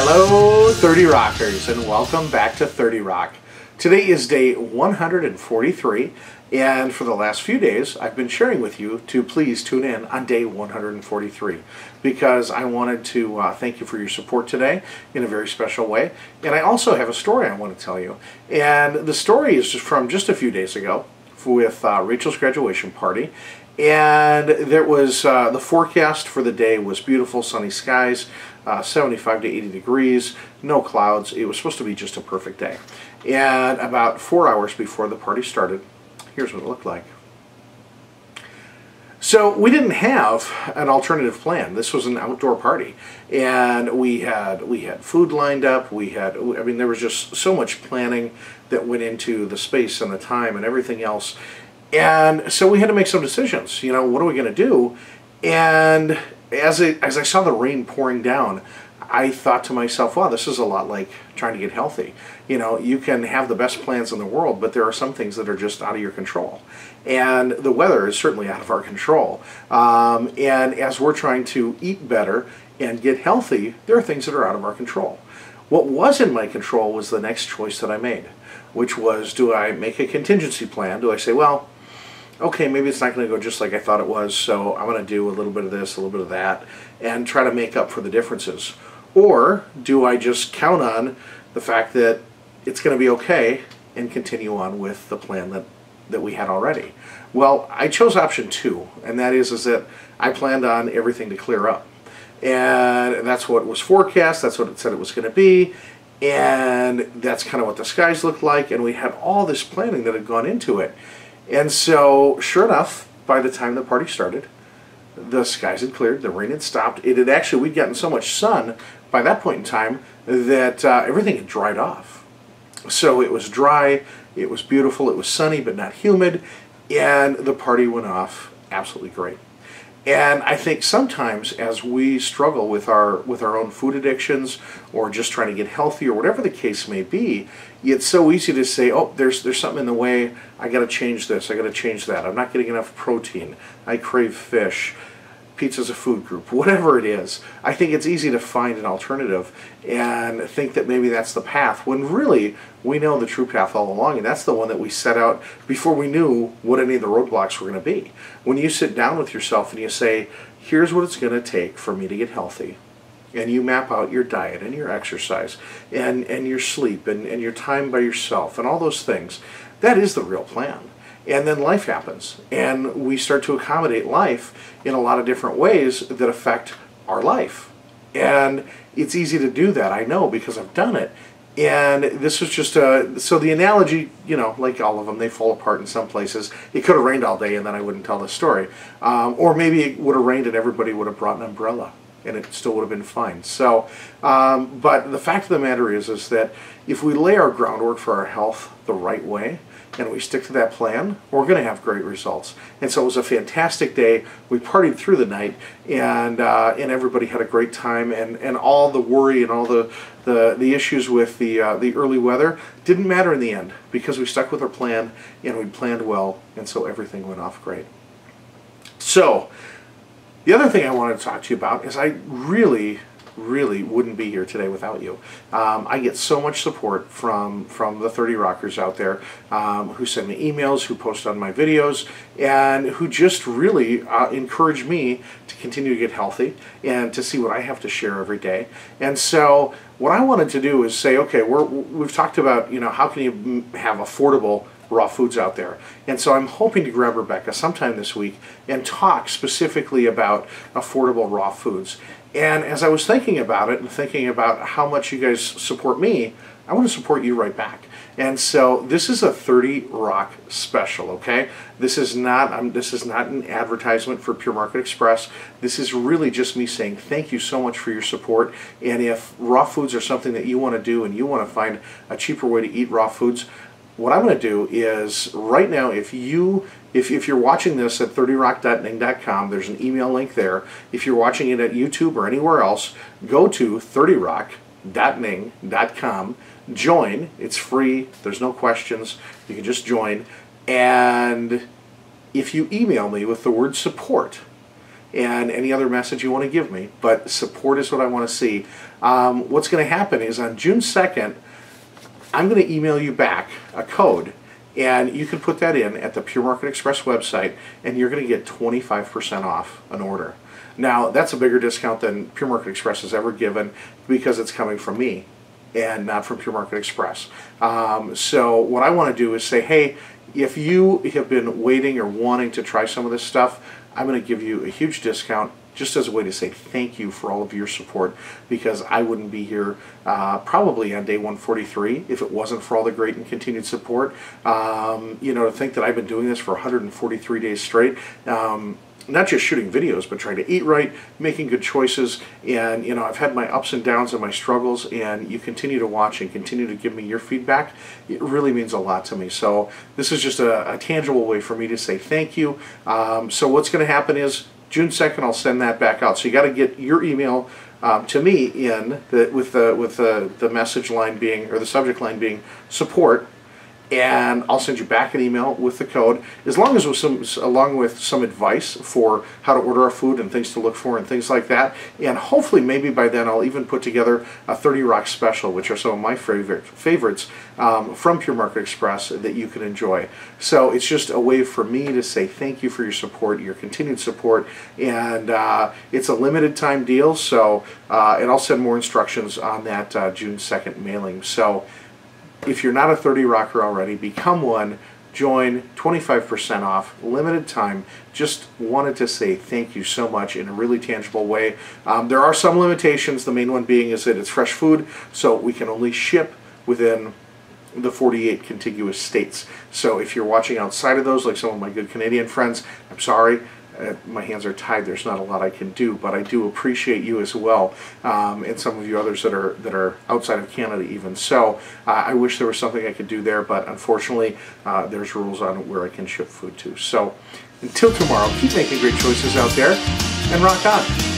Hello 30 Rockers and welcome back to 30 Rock. Today is day 143 and for the last few days I've been sharing with you to please tune in on day 143 because I wanted to thank you for your support today in a very special way, and I also have a story I want to tell you, and the story is from just a few days ago with Rachel's graduation party. And there was the forecast for the day was beautiful, sunny skies, 75 to 80 degrees, no clouds. It was supposed to be just a perfect day. And about 4 hours before the party started, here's what it looked like. So we didn't have an alternative plan. This was an outdoor party, and we had food lined up. I mean, there was just so much planning that went into the space and the time and everything else. And so we had to make some decisions. You know, what are we going to do? And as I saw the rain pouring down, I thought to myself, wow, this is a lot like trying to get healthy. You know, you can have the best plans in the world, but there are some things that are just out of your control. And the weather is certainly out of our control. And as we're trying to eat better and get healthy, there are things that are out of our control. What was in my control was the next choice that I made, which was, do I make a contingency plan? Do I say, well, okay, maybe it's not going to go just like I thought it was, so I'm going to do a little bit of this, a little bit of that, and try to make up for the differences? Or do I just count on the fact that it's going to be okay and continue on with the plan that we had already? Well, I chose option 2, and that is that I planned on everything to clear up. And that's what was forecast, that's what it said it was going to be, and that's kind of what the skies looked like, and we had all this planning that had gone into it. And so, sure enough, by the time the party started, the skies had cleared, the rain had stopped. It had actually, we'd gotten so much sun by that point in time that everything had dried off. So it was dry, it was beautiful, it was sunny but not humid, and the party went off absolutely great. And I think sometimes as we struggle with our own food addictions or just trying to get healthy or whatever the case may be, it's so easy to say, oh, there's something in the way, I got to change this, I got to change that, I'm not getting enough protein, I crave fish, pizza's a food group, whatever it is. I think it's easy to find an alternative and think that maybe that's the path, when really we know the true path all along, and that's the one that we set out before we knew what any of the roadblocks were going to be. When you sit down with yourself and you say, here's what it's going to take for me to get healthy, and you map out your diet and your exercise and your sleep and your time by yourself and all those things, that is the real plan. And then life happens, and we start to accommodate life in a lot of different ways that affect our life. And it's easy to do that, I know, because I've done it. And this was just so the analogy, you know, like all of them, they fall apart in some places. It could have rained all day and then I wouldn't tell the story. Or maybe it would have rained and everybody would have brought an umbrella and it still would have been fine. So, but the fact of the matter is that if we lay our groundwork for our health the right way, and we stick to that plan, we're going to have great results. And so it was a fantastic day. We partied through the night, and everybody had a great time. And all the worry and all the issues with the early weather didn't matter in the end because we stuck with our plan and we planned well, and so everything went off great. So the other thing I wanted to talk to you about is I really wouldn't be here today without you. I get so much support from the 30 Rockers out there who send me emails, who post on my videos, and who just really encourage me to continue to get healthy and to see what I have to share every day. And so what I wanted to do is say, okay, we've talked about, you know, how can you have affordable raw foods out there. And so I'm hoping to grab Rebecca sometime this week and talk specifically about affordable raw foods. And as I was thinking about it and thinking about how much you guys support me, I want to support you right back. And so this is a 30 Rock special, okay? This is not an advertisement for Pure Market Express. This is really just me saying thank you so much for your support. And if raw foods are something that you want to do and you want to find a cheaper way to eat raw foods, what I'm going to do is right now, if you're watching this at 30rock.ning.com, there's an email link there. If you're watching it at YouTube or anywhere else, go to 30rock.ning.com, join. It's free. There's no questions. You can just join. And if you email me with the word support and any other message you want to give me, but support is what I want to see, what's going to happen is on June 2nd, I'm going to email you back a code, and you can put that in at the Pure Market Express website, and you're going to get 25% off an order. Now, that's a bigger discount than Pure Market Express has ever given because it's coming from me and not from Pure Market Express. So what I want to do is say, hey, if you have been waiting or wanting to try some of this stuff, I'm going to give you a huge discount just as a way to say thank you for all of your support, because I wouldn't be here probably on day 143 if it wasn't for all the great and continued support. You know, to think that I've been doing this for 143 days straight, not just shooting videos, but trying to eat right, making good choices, and you know, I've had my ups and downs and my struggles, and you continue to watch and continue to give me your feedback. It really means a lot to me. So this is just a tangible way for me to say thank you. So what's going to happen is June 2nd, I'll send that back out. So you got to get your email to me with the message line being, or the subject line being, support. And I'll send you back an email with the code, along with some advice for how to order our food and things to look for and things like that. And hopefully, maybe by then, I'll even put together a 30 Rock special, which are some of my favorites from Pure Market Express that you can enjoy. So it's just a way for me to say thank you for your support, your continued support, and it's a limited time deal. So and I'll send more instructions on that June 2nd mailing. So if you're not a 30 Rocker already, become one. Join, 25% off, limited time. Just wanted to say thank you so much in a really tangible way. There are some limitations, the main one being is that it's fresh food, so we can only ship within the 48 contiguous states. So if you're watching outside of those, like some of my good Canadian friends, I'm sorry. My hands are tied. There's not a lot I can do, but I do appreciate you as well, and some of you others that are outside of Canada even. So I wish there was something I could do there, but unfortunately there's rules on where I can ship food to. So until tomorrow, keep making great choices out there, and rock on.